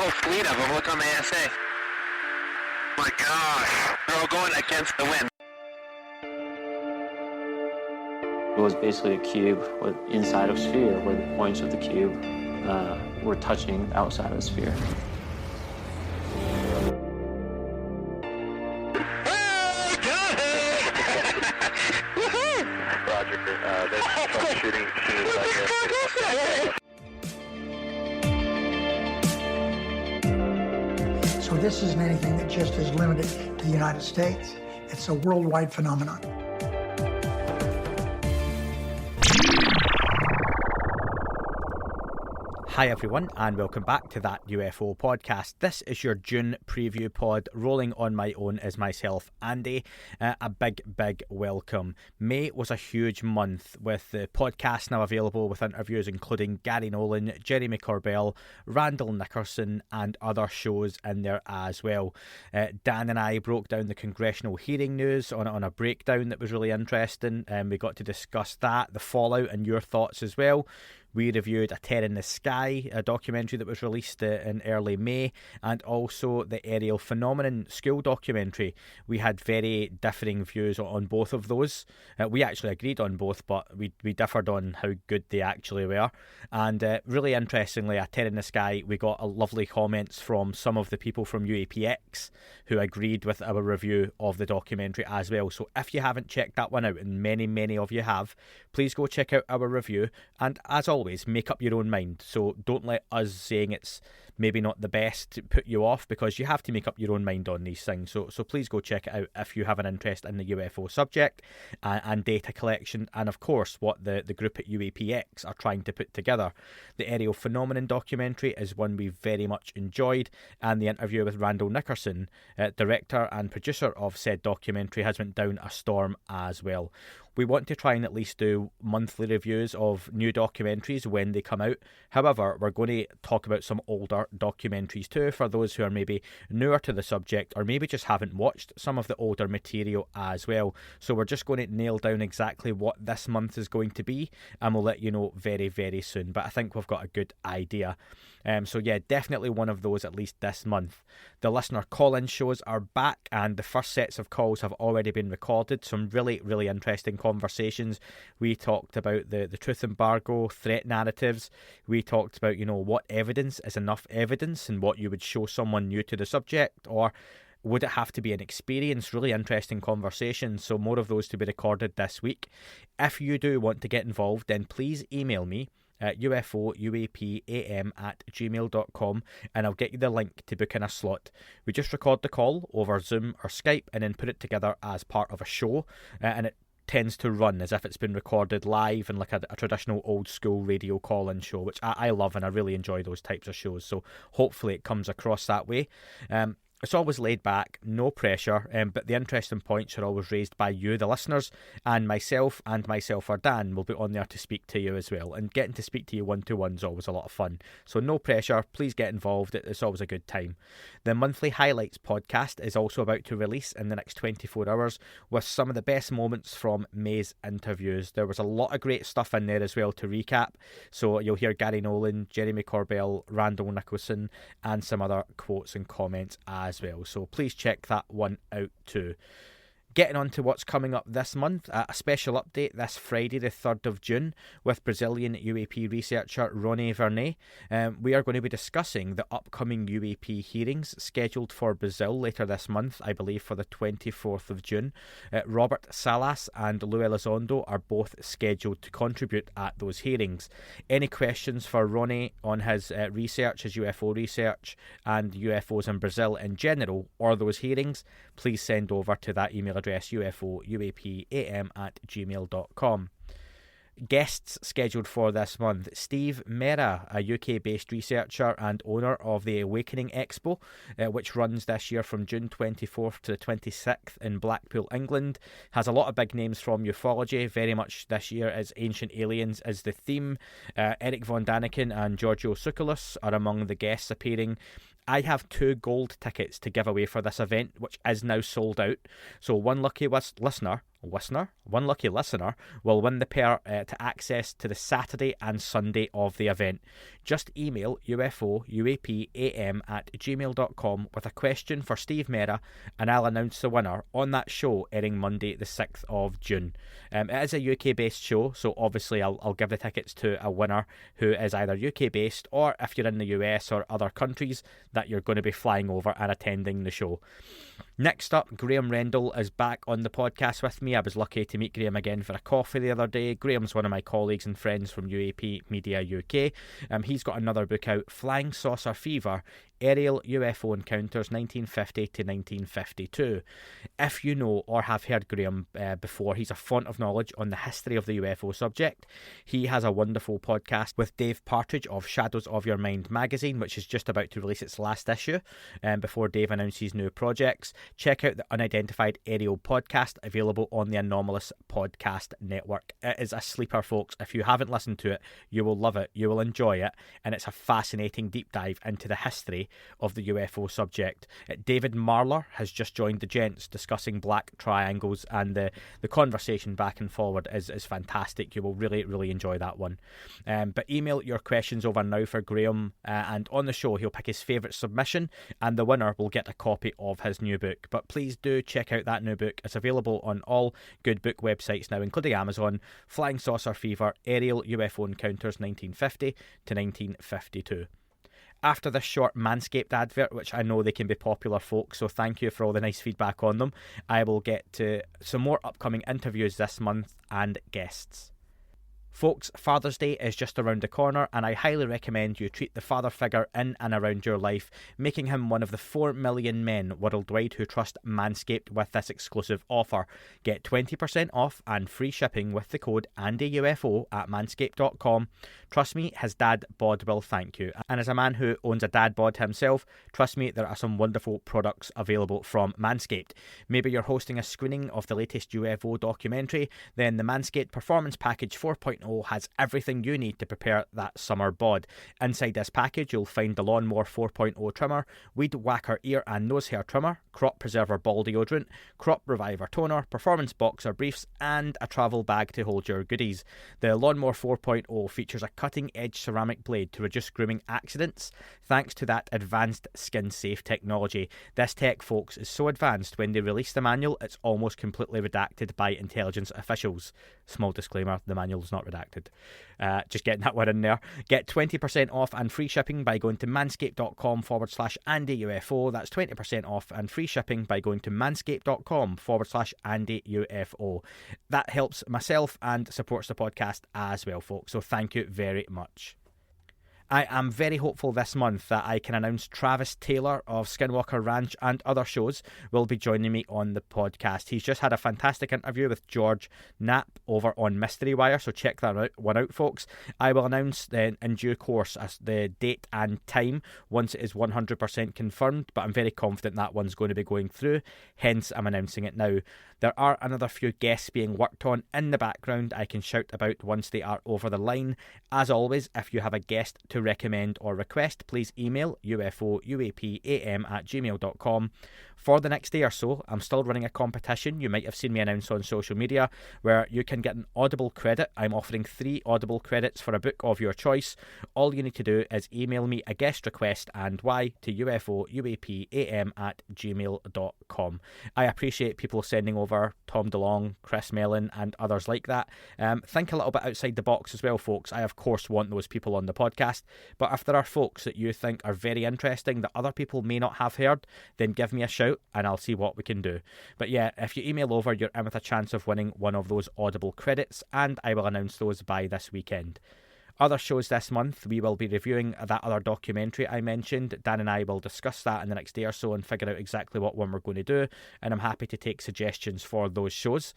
whole fleet of them. Look on the ASA. My gosh. They're all going against the wind. It was basically a cube with inside of a sphere where the points of the cube were touching outside of the sphere. Roger. There's troubleshooting. So this isn't anything that just is limited to the United States. It's a worldwide phenomenon. Hi everyone, and welcome back to That UFO Podcast. This is your June preview pod. Rolling on my own is myself, Andy. A big welcome. May was a huge month, with the podcast now available with interviews including Gary Nolan, Jeremy Corbell, Rendall Nickerson, and other shows in there as well. Dan and I broke down the congressional hearing news on a breakdown that was really interesting, and we got to discuss that, the fallout, and your thoughts as well. We reviewed A Tear in the Sky, a documentary that was released in early May, and also the Aerial Phenomenon school documentary. We had very differing views on both of those. We actually agreed on both, but we differed on how good they actually were. And really interestingly, A Tear in the Sky, we got lovely comments from some of the people from UAPX who agreed with our review of the documentary as well. So if you haven't checked that one out, and many of you have, please go check out our review. And as always, make up your own mind. So don't let us saying it's maybe not the best to put you off, because you have to make up your own mind on these things. So please go check it out if you have an interest in the UFO subject and data collection, and of course what the group at UAPX are trying to put together. The Aerial Phenomenon documentary is one we very much enjoyed, and the interview with Rendall Nickerson, director and producer of said documentary, has went down a storm as well. We want to try and at least do monthly reviews of new documentaries when they come out. However, we're going to talk about some older documentaries too, for those who are maybe newer to the subject, or maybe just haven't watched some of the older material as well. So we're just going to nail down exactly what this month is going to be, and we'll let you know very soon. But I think we've got a good idea. So yeah, definitely one of those at least this month. The listener call-in shows are back, and the first sets of calls have already been recorded. Some really interesting conversations. We talked about the truth embargo, threat narratives. We talked about, what evidence is enough evidence, and what you would show someone new to the subject, or would it have to be an experience? Really interesting conversations. So more of those to be recorded this week. If you do want to get involved, then please email me at ufouapam@gmail.com, and I'll get you the link to book in a slot. We just record the call over Zoom or Skype and then put it together as part of a show, and it tends to run as if it's been recorded live and like a traditional old school radio call-in show, which I love, and I really enjoy those types of shows. So hopefully it comes across that way. It's always laid back, no pressure, but the interesting points are always raised by you, the listeners, and myself or Dan will be on there to speak to you as well. And getting to speak to you one-to-one is always a lot of fun. So no pressure, please get involved, it's always a good time. The Monthly Highlights podcast is also about to release in the next 24 hours with some of the best moments from May's interviews. There was a lot of great stuff in there as well to recap. So you'll hear Gary Nolan, Jeremy Corbell, Rendall Nickerson, and some other quotes and comments as well. So please check that one out too. Getting on to what's coming up this month, a special update this Friday the 3rd of June with Brazilian UAP researcher Rony Vernet. We are going to be discussing the upcoming UAP hearings scheduled for Brazil later this month, I believe for the 24th of June. Robert Salas and Lou Elizondo are both scheduled to contribute at those hearings. Any questions for Rony on his research, his UFO research, and UFOs in Brazil in general, or those hearings, please send over to that email address ufouapam@gmail.com. Guests scheduled for this month: Steve Mera, a UK-based researcher and owner of the Awakening Expo, which runs this year from June 24th to the 26th in Blackpool, England. Has a lot of big names from ufology, very much this year as Ancient Aliens is the theme. Eric von Daniken and Giorgio Tsoukalos are among the guests appearing, I have 2 gold tickets to give away for this event, which is now sold out. So one lucky listener will win the pair to access to the Saturday and Sunday of the event. Just email UFOUAPAM@gmail.com with a question for Steve Mera, and I'll announce the winner on that show airing Monday the 6th of June. It is a UK based show, so obviously I'll give the tickets to a winner who is either UK based, or if you're in the US or other countries that you're going to be flying over and attending the show. Next up, Graeme Rendall is back on the podcast with me. I was lucky to meet Graeme again for a coffee the other day. Graeme's one of my colleagues and friends from UAP Media UK. He's got another book out, Flying Saucer Fever, Aerial UFO Encounters 1950 to 1952. If you know or have heard Graeme before, he's a font of knowledge on the history of the UFO subject. He has a wonderful podcast with Dave Partridge of Shadows of Your Mind magazine, which is just about to release its last issue before Dave announces new projects. Check out the Unidentified Aerial podcast, available on the Anomalous Podcast Network. It is a sleeper, folks. If you haven't listened to it, you will love it, you will enjoy it, and it's a fascinating deep dive into the history of the UFO subject. David Marler has just joined the gents discussing black triangles, and the conversation back and forward is fantastic. You will really enjoy that one. But email your questions over now for Graeme, and on the show he'll pick his favourite submission, and the winner will get a copy of his new book. But please do check out that new book. It's available on all good book websites now, including Amazon. Flying Saucer Fever, Aerial UFO Encounters 1950 to 1952. After this short Manscaped advert, which I know they can be popular, folks, so thank you for all the nice feedback on them, I will get to some more upcoming interviews this month and guests. Folks, Father's Day is just around the corner, and I highly recommend you treat the father figure in and around your life, making him one of the 4 million men worldwide who trust Manscaped with this exclusive offer. Get 20% off and free shipping with the code ANDYUFO at manscaped.com. Trust me, his dad bod will thank you. And as a man who owns a dad bod himself, trust me, there are some wonderful products available from Manscaped. Maybe you're hosting a screening of the latest UFO documentary, then the Manscaped Performance Package 4.0 has everything you need to prepare that summer bod. Inside this package, you'll find the Lawnmower 4.0 trimmer, Weed Whacker ear and nose hair trimmer, Crop Preserver ball deodorant, Crop Reviver toner, Performance boxer briefs, and a travel bag to hold your goodies. The Lawnmower 4.0 features a cutting-edge ceramic blade to reduce grooming accidents, thanks to that advanced skin-safe technology. This tech, folks, is so advanced when they release the manual, it's almost completely redacted by intelligence officials. Small disclaimer, the manual's not redacted. Just getting that one in there. Get 20% off and free shipping by going to manscaped.com/AndyUFO. That's 20% off and free shipping by going to manscaped.com/AndyUFO. That helps myself and supports the podcast as well, folks. So thank you very much. I am very hopeful this month that I can announce Travis Taylor of Skinwalker Ranch and other shows will be joining me on the podcast. He's just had a fantastic interview with George Knapp over on Mystery Wire, so check that one out, folks. I will announce then in due course as the date and time once it is 100% confirmed, but I'm very confident that one's going to be going through, hence I'm announcing it now. There are another few guests being worked on in the background I can shout about once they are over the line. As always, if you have a guest to recommend or request, please email UFOUAPAM@gmail.com. For the next day or so, I'm still running a competition you might have seen me announce on social media, where you can get an Audible credit. I'm offering 3 Audible credits for a book of your choice. All you need to do is email me a guest request and why to UFOUAPAM@gmail.com. I appreciate people sending over Tom DeLong, Chris Mellon and others like that. Think a little bit outside the box as well, folks. I of course want those people on the podcast, but if there are folks that you think are very interesting that other people may not have heard, then give me a shout and I'll see what we can do. But yeah, if you email over, you're in with a chance of winning one of those Audible credits, and I will announce those by this weekend. Other shows this month, we will be reviewing that other documentary I mentioned. Dan and I will discuss that in the next day or so and figure out exactly what one we're going to do, and I'm happy to take suggestions for those shows.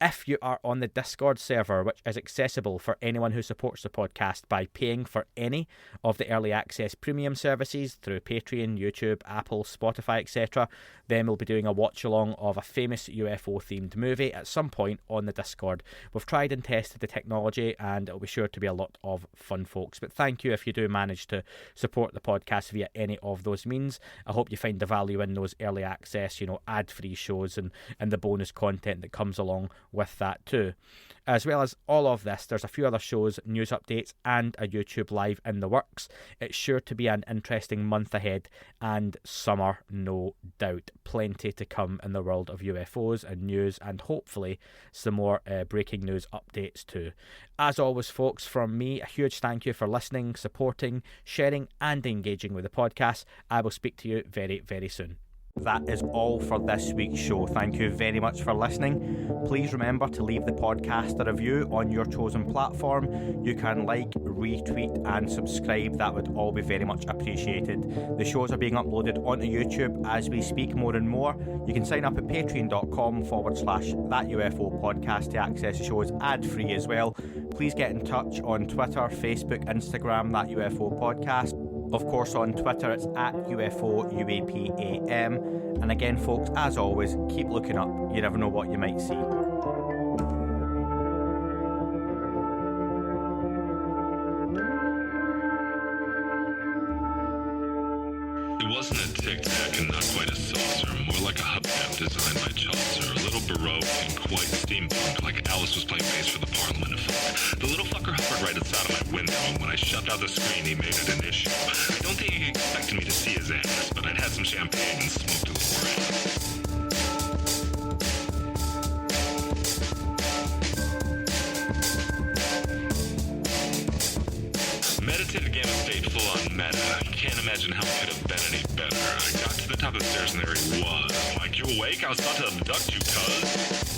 If you are on the Discord server, which is accessible for anyone who supports the podcast by paying for any of the early access premium services through Patreon, YouTube, Apple, Spotify, etc., then we'll be doing a watch along of a famous UFO themed movie at some point on the Discord. We've tried and tested the technology and it'll be sure to be a lot of of fun, folks. But thank you if you do manage to support the podcast via any of those means. I hope you find the value in those early access, ad-free shows and the bonus content that comes along with that too. As well as all of this, there's a few other shows, news updates, and a YouTube live in the works. It's sure to be an interesting month ahead, and summer, no doubt. Plenty to come in the world of UFOs and news, and hopefully some more breaking news updates too. As always, folks, from me, a huge thank you for listening, supporting, sharing, and engaging with the podcast. I will speak to you very, very soon. That is all for this week's show. Thank you very much for listening. Please remember to leave the podcast a review on your chosen platform. You can like, retweet and subscribe. That would all be very much appreciated. The shows are being uploaded onto YouTube as we speak more and more. You can sign up at patreon.com/That UFO podcast to access the shows ad-free as well. Please get in touch on Twitter, Facebook, Instagram, That UFO podcast. Of course, on Twitter, it's at UFO UAPAM. And again, folks, as always, keep looking up. You never know what you might see. It wasn't a tic-tac and not quite a saucer, more like a hubcap designed by Chaucer, a little Baroque and quite steampunk, like Alice was playing bass for the Parliament of Folk. The little fucker hovered right outside of my window, and when I shut out the screen, he made it an issue. I don't think he expected me to see his ass, but I'd had some champagne and smoked a little grass. Meditative game of state full on meta. I can't imagine how it could have been any better. I got to the top of the stairs and there he was. Like, you awake? I was about to abduct you, cuz.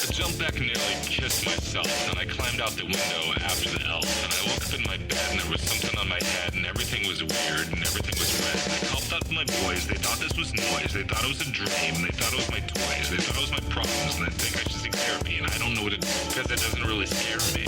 I jumped back and nearly kissed myself, and I climbed out the window after the elf, and I woke up in my bed and there was something on my head and everything was weird and everything was red. And I called out to my boys. They thought this was noise. They thought it was a dream. They thought it was my toys. They thought it was my problems, and they think I should seek therapy, and I don't know what to do because it doesn't really scare me.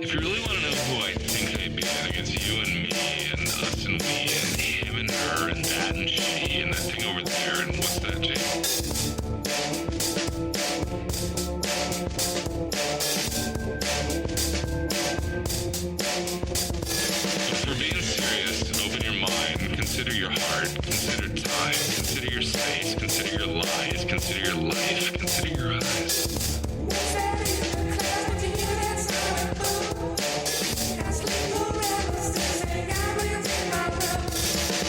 If you really want to know who I think I be, I think it's you and me and us and we and him and her and that and she and that thing over there and what's that, Jake? But for being serious, open your mind, consider your heart, consider time, consider your space, consider your lies, consider your life, consider your eyes.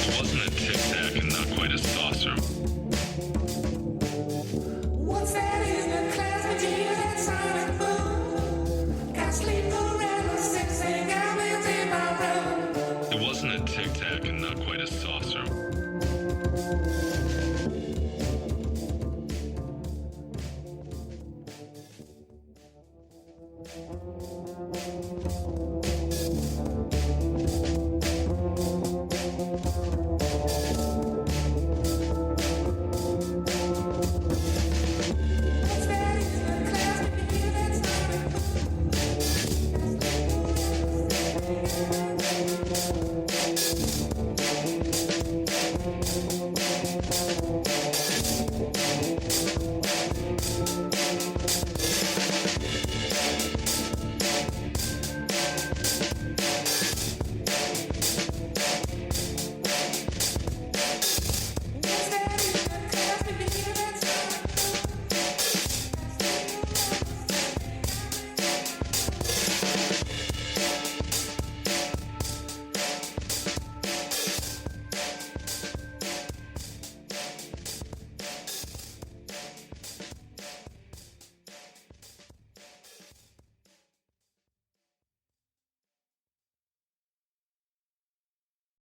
It wasn't a tic-tac and not quite a saucer. It wasn't a tic-tac and not quite a saucer.